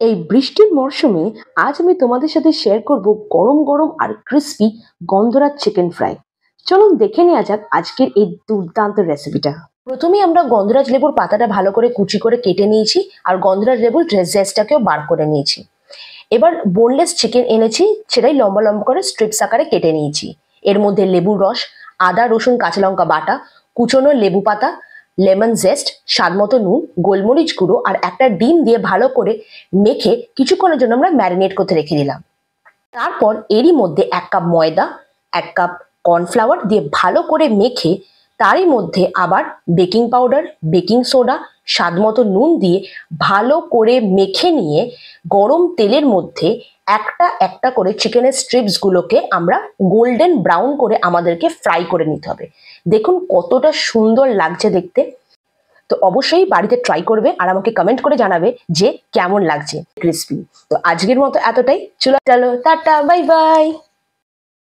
এই বৃষ্টির মরশুমে আজ আমি তোমাদের সাথে শেয়ার করব গরম গরম আর ক্রিস্পি গন্ধরাজ চিকেন ফ্রাই। চলুন দেখে নেওয়া যাক আজকের এই দুর্দান্ত রেসিপিটা। প্রথমেই আমরা গন্ধরাজ লেবুর পাতাটা ভালো করে কুচি করে কেটে নিয়েছি আর গন্ধরাজ লেবুর জেস্টটাকেও বার করে নিয়েছি। এবার বোনলেস চিকেন এনেছি, সেটাই লম্বা লম্বা করে স্ট্রিপস আকারে কেটে নিয়েছি। এর মধ্যে লেবুর রস, আদা রসুন কাঁচা লঙ্কা বাটা, কুচনো লেবু পাতা, লেমন জেস্ট, স্বাদ মতো নুন, গোলমরিচ গুঁড়ো আর একটা ডিম দিয়ে ভালো করে মেখে কিছুক্ষণের জন্য আমরা ম্যারিনেট করতে রেখে দিলাম। তারপর এরই মধ্যে 1 কাপ ময়দা, 1 কাপ কর্নফ্লাওয়ার দিয়ে ভালো করে মেখে তারই মধ্যে আবার বেকিং পাউডার, বেকিং সোডা, স্বাদ মতো নুন দিয়ে ভালো করে মেখে নিয়ে গরম তেলের মধ্যে একটা একটা করে চিকেনের স্ট্রিপস গুলোকে আমরা গোল্ডেন ব্রাউন করে আমাদেরকে ফ্রাই করে নিতে হবে। দেখুন কতটা সুন্দর লাগছে দেখতে। তো অবশ্যই বাড়িতে ট্রাই করবে আর আমাকে কমেন্ট করে জানাবে যে কেমন লাগছে ক্রিসপি। তো আজকের মতো এতটাই, চলো টাটা, বাই বাই।